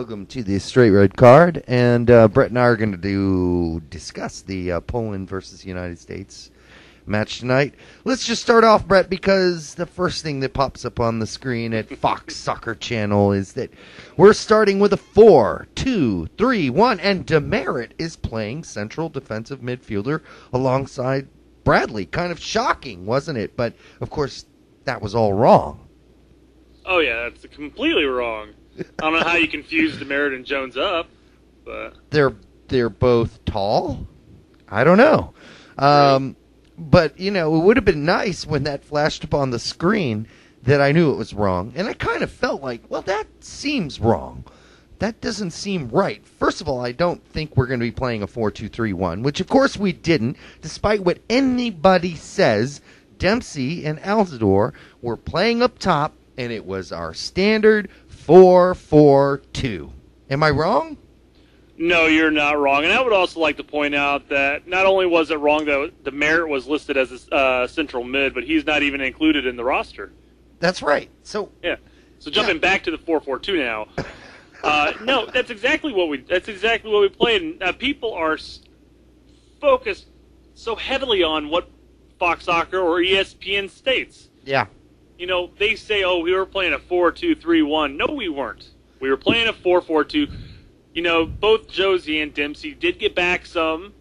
Welcome to the Straight Red Card, and Brett and I are going to discuss the Poland versus United States match tonight. Let's just start off, Brett, because the first thing that pops up on the screen at Fox Soccer Channel is that we're starting with a 4-2-3-1, and Demerit is playing central defensive midfielder alongside Bradley. Kind of shocking, wasn't it? But, of course, that was all wrong. Oh, yeah, that's completely wrong. I don't know how you confuse Demerit and Jones up, but they're both tall. I don't know. Right. But, you know, it would have been nice when that flashed up on the screen that I knew it was wrong. And I kind of felt like, well, that seems wrong. That doesn't seem right. First of all, I don't think we're going to be playing a 4-2-3-1, which, of course, we didn't. Despite what anybody says, Dempsey and Altidore were playing up top, and it was our standard 4-4-2. Am I wrong? No, you're not wrong. And I would also like to point out that not only was it wrong that Demerit was listed as a central mid, but he's not even included in the roster. That's right. So jumping back to the 4-4-2 now. No, that's exactly what we played. And, people are focused so heavily on what Fox Soccer or ESPN states. Yeah. You know, they say, oh, we were playing a 4-2-3-1. No, we weren't. We were playing a 4-4-2. You know, both Jozy and Dempsey did get back some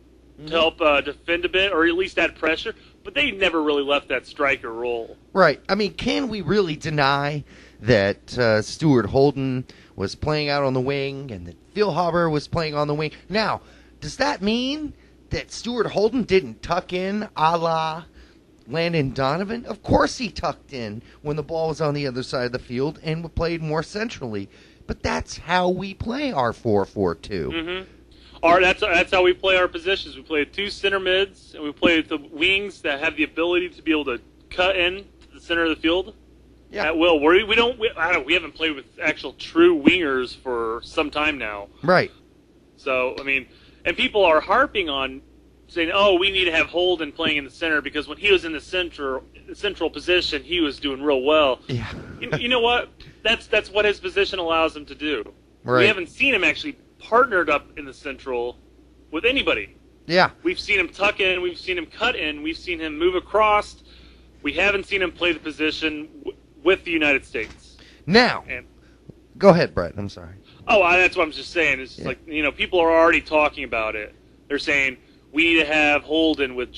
to help defend a bit, or at least add pressure, but they never really left that striker role. Right. I mean, can we really deny that Stuart Holden was playing out on the wing and that Feilhaber was playing on the wing? Now, does that mean that Stuart Holden didn't tuck in a la Landon Donovan? Of course he tucked in when the ball was on the other side of the field and played more centrally. But that's how we play our 4-4-2. Mm-hmm. That's how we play our positions. We play two center mids, and we play the wings that have the ability to be able to cut in to the center of the field at will. We haven't played with actual true wingers for some time now. Right. So, I mean, and people are harping on saying, oh, we need to have Holden playing in the center because when he was in the central position, he was doing real well. Yeah. You know what? That's what his position allows him to do. Right. We haven't seen him actually partnered up in the central with anybody. Yeah. We've seen him tuck in. We've seen him cut in. We've seen him move across. We haven't seen him play the position with the United States. Now, go ahead, Brett. I'm sorry. Oh, that's what I'm just saying. It's just like, you know, people are already talking about it. They're saying we need to have Holden with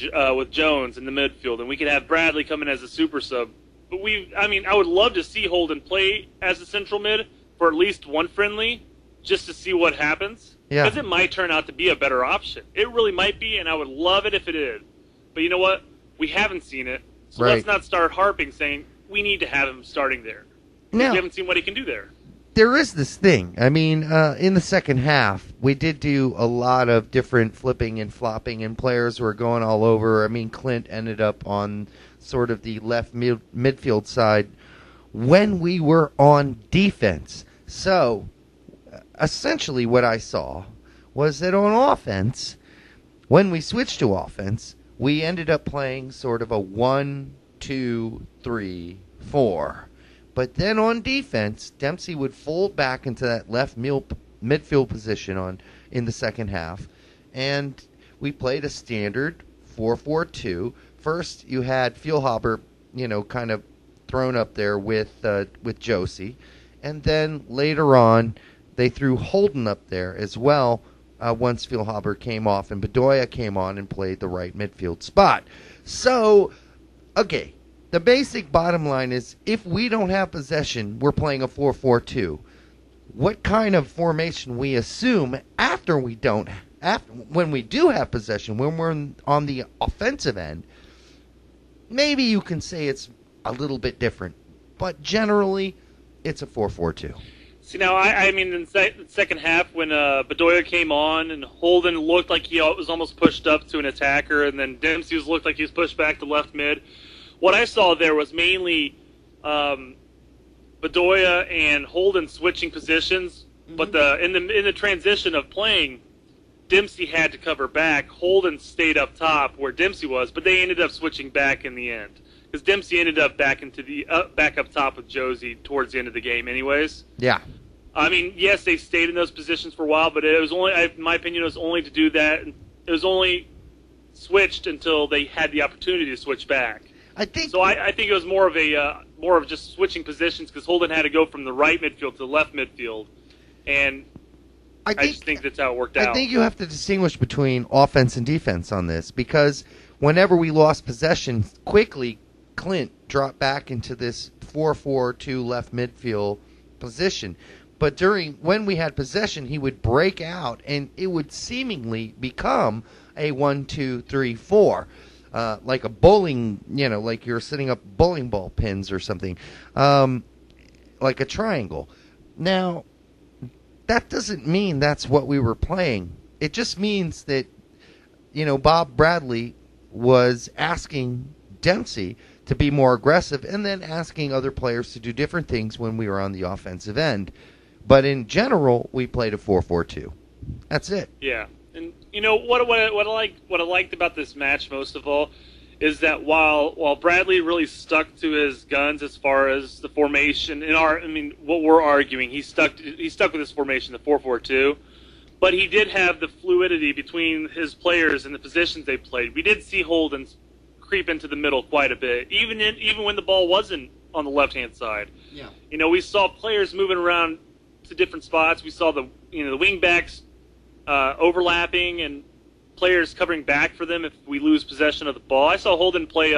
Jones in the midfield, and we could have Bradley come in as a super sub. But I would love to see Holden play as a central mid for at least one friendly, just to see what happens. Yeah. Because it might turn out to be a better option. It really might be, and I would love it if it is. But you know what? We haven't seen it, so let's not start harping saying we need to have him starting there. Now, we haven't seen what he can do there. There is this thing. I mean, in the second half, we did do a lot of different flipping and flopping, and players were going all over. I mean, Clint ended up on sort of the left midfield side when we were on defense. So, essentially what I saw was that on offense, when we switched to offense, we ended up playing sort of a 1-2-3-4. But then on defense, Dempsey would fold back into that left midfield position in the second half, and we played a standard 4-4-2. First, you had Feilhaber, you know, kind of thrown up there with Jozy, and then later on, they threw Holden up there as well once Feilhaber came off, and Bedoya came on and played the right midfield spot. So, okay. The basic bottom line is, if we don't have possession, we're playing a 4-4-2. What kind of formation we assume when we do have possession, when we're on the offensive end, maybe you can say it's a little bit different. But generally, it's a 4-4-2. See, now, I mean, in the second half, when Bedoya came on and Holden looked like he was almost pushed up to an attacker, and then Dempsey looked like he was pushed back to left mid, what I saw there was mainly Bedoya and Holden switching positions, but in the transition of playing, Dempsey had to cover back. Holden stayed up top where Dempsey was, but they ended up switching back in the end because Dempsey ended up back up top with Jozy towards the end of the game, anyways. Yeah. I mean, yes, they stayed in those positions for a while, but it was only, in my opinion, it was only to do that. It was only switched until they had the opportunity to switch back. I think it was more of just switching positions because Holden had to go from the right midfield to the left midfield, and I just think that's how it worked out. I think you have to distinguish between offense and defense on this because whenever we lost possession quickly, Clint dropped back into this 4-4-2 left midfield position. But when we had possession, he would break out, and it would seemingly become a 1-2-3-4, like a bowling, like you're setting up bowling ball pins or something, like a triangle. Now, that doesn't mean that's what we were playing. It just means that, Bob Bradley was asking Dempsey to be more aggressive and then asking other players to do different things when we were on the offensive end. But in general, we played a 4-4-2. That's it. Yeah. And what I liked about this match most of all is that while Bradley really stuck to his guns as far as the formation what we're arguing, he stuck with his formation, the 4-4-2, but he did have the fluidity between his players and the positions they played. We did see Holden creep into the middle quite a bit, even when the ball wasn't on the left-hand side. Yeah. We saw players moving around to different spots. We saw the wing backs overlapping and players covering back for them if we lose possession of the ball. I saw Holden play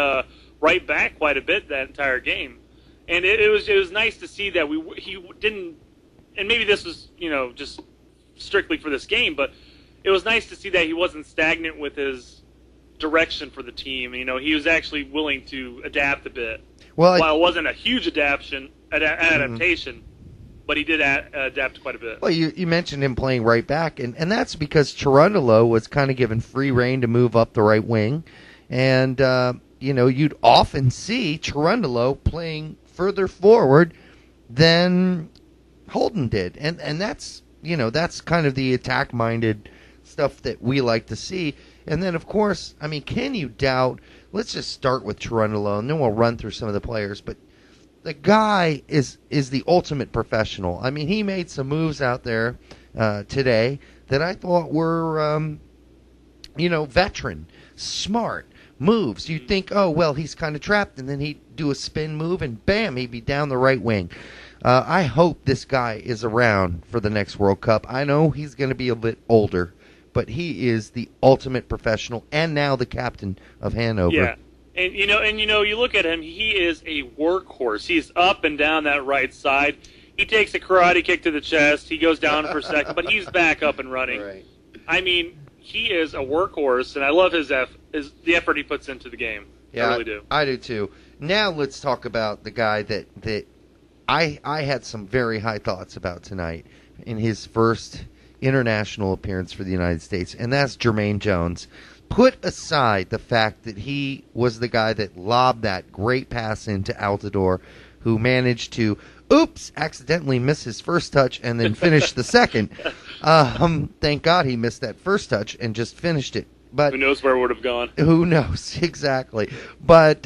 right back quite a bit that entire game, and it was nice to see that he didn't. And maybe this was just strictly for this game, but it was nice to see that he wasn't stagnant with his direction for the team. He was actually willing to adapt a bit. Well, while it wasn't a huge adaptation. But he did adapt quite a bit. Well, you mentioned him playing right back, and that's because Cherundolo was kind of given free rein to move up the right wing. And, you'd often see Cherundolo playing further forward than Holden did. And that's, that's kind of the attack-minded stuff that we like to see. And then, of course, can you doubt, let's just start with Cherundolo, and then we'll run through some of the players, but the guy is the ultimate professional. He made some moves out there today that I thought were, veteran, smart moves. You'd think, oh, well, he's kind of trapped, and then he'd do a spin move, and bam, he'd be down the right wing. I hope this guy is around for the next World Cup. I know he's going to be a bit older, but he is the ultimate professional, and now the captain of Hanover. Yeah. And you look at him, he is a workhorse. He's up and down that right side. He takes a karate kick to the chest. He goes down for a second, but he's back up and running. Right. He is a workhorse, and I love the effort he puts into the game. Yeah, I really do. I do too. Now let's talk about the guy that I had some very high thoughts about tonight in his first international appearance for the United States, and that's Jermaine Jones. Put aside the fact that he was the guy that lobbed that great pass into Altidore, who managed to, accidentally miss his first touch and then finish the second. Thank God he missed that first touch and just finished it. But who knows where it would have gone? Who knows, exactly. But,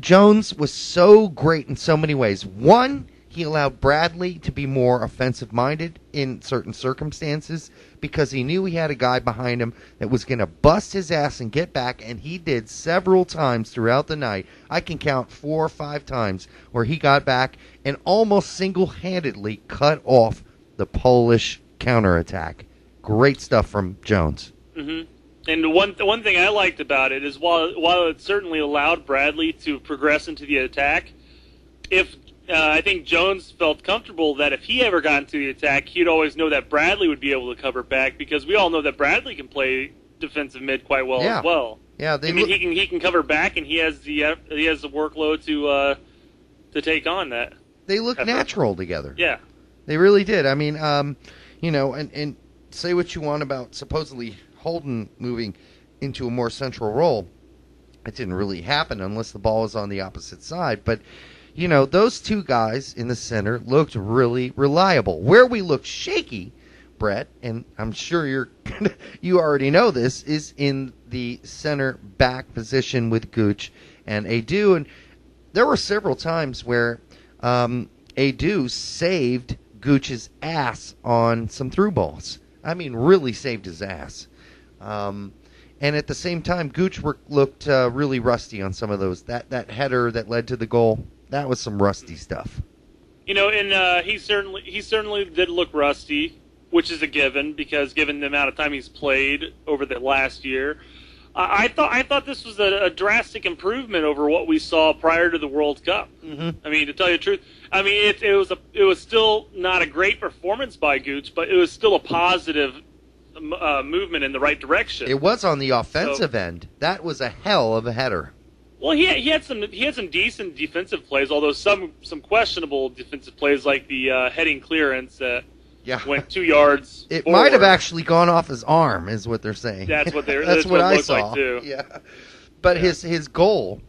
Jones was so great in so many ways. One, he allowed Bradley to be more offensive-minded in certain circumstances because he knew he had a guy behind him that was going to bust his ass and get back, and he did several times throughout the night. I can count 4 or 5 times where he got back and almost single-handedly cut off the Polish counterattack. Great stuff from Jones. Mm-hmm. And the one thing I liked about it is while it certainly allowed Bradley to progress into the attack, I think Jones felt comfortable that if he ever got into the attack, he'd always know that Bradley would be able to cover back because we all know that Bradley can play defensive mid quite well as well. Yeah, he can cover back, and he has the workload to take on that. They look natural together. Yeah, they really did. And say what you want about supposedly Holden moving into a more central role. It didn't really happen unless the ball was on the opposite side, but. Those two guys in the center looked really reliable. Where we looked shaky, Brett, and I'm sure you already know this, is in the center back position with Gooch and Adu. And there were several times where Adu saved Gooch's ass on some through balls. I mean, really saved his ass. And at the same time, Gooch looked really rusty on some of those. That header that led to the goal, that was some rusty stuff. You know, and he certainly did look rusty, which is a given because given the amount of time he's played over the last year. I thought this was a drastic improvement over what we saw prior to the World Cup. Mm-hmm. I mean, to tell you the truth, I mean it was still not a great performance by Gooch, but it was still a positive movement in the right direction. It was on the offensive end. That was a hell of a header. Well, he had some decent defensive plays, although some questionable defensive plays like the heading clearance that went 2 yards. It forward. might have actually gone off his arm, is what they're saying. That's what that's what I saw. Like too. Yeah, but his goal.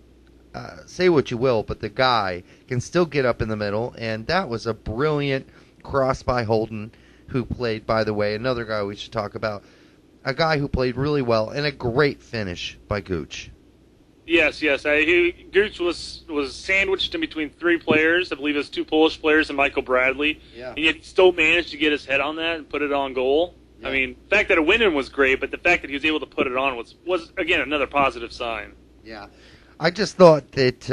Say what you will, but the guy can still get up in the middle, and that was a brilliant cross by Holden, who played, by the way, another guy we should talk about, a guy who played really well, and a great finish by Gooch. Yes. Gooch was sandwiched in between 3 players. I believe it was 2 Polish players and Michael Bradley. Yeah. And yet he still managed to get his head on that and put it on goal. Yeah. I mean, the fact that it went in was great, but the fact that he was able to put it on was again, another positive sign. Yeah. I just thought that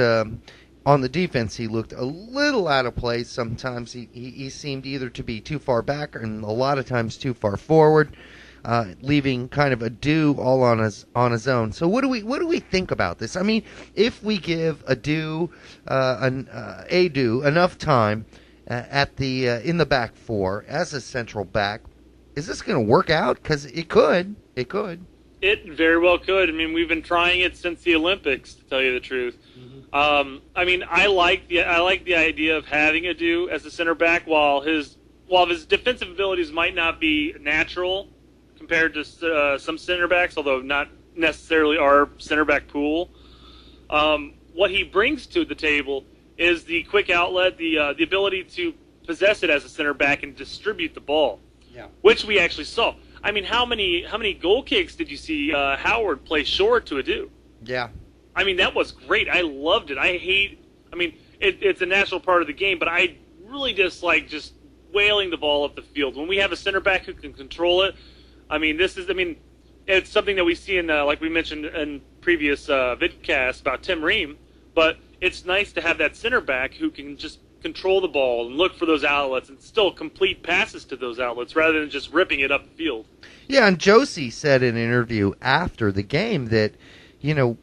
on the defense he looked a little out of place. Sometimes he seemed either to be too far back and a lot of times too far forward. Leaving kind of Adu all on his own. So what do we think about this? I mean, if we give Adu enough time at the in the back 4 as a central back, is this going to work out? Because it could. It very well could. I mean, we've been trying it since the Olympics, to tell you the truth. Mm-hmm. I mean, I like the idea of having Adu as a center back, while his defensive abilities might not be natural compared to some center backs, although not necessarily our center back pool. What he brings to the table is the quick outlet, the ability to possess it as a center back and distribute the ball, which we actually saw. I mean, how many goal kicks did you see Howard play short to Adu? Yeah. I mean, that was great. I loved it. It's a natural part of the game, but I really dislike just wailing the ball up the field. When we have a center back who can control it, it's something that we see in, like we mentioned in previous vidcasts about Tim Ream, but it's nice to have that center back who can just control the ball and look for those outlets and still complete passes to those outlets rather than just ripping it up the field. Yeah, and Jozy said in an interview after the game that,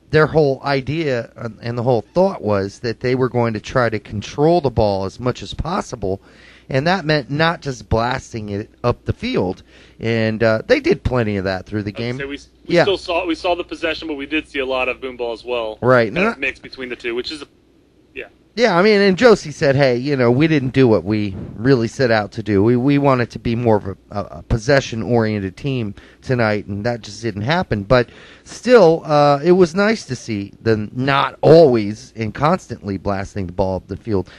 their whole idea and the whole thought was that they were going to try to control the ball as much as possible, and that meant not just blasting it up the field. And they did plenty of that through the game. We saw the possession, but we did see a lot of boom ball as well. Right. Kind of mix between the two, which is Yeah, I mean, and Jozy said, hey, we didn't do what we really set out to do. We wanted to be more of a possession-oriented team tonight, and that just didn't happen. But still, it was nice to see them not always and constantly blasting the ball up the field.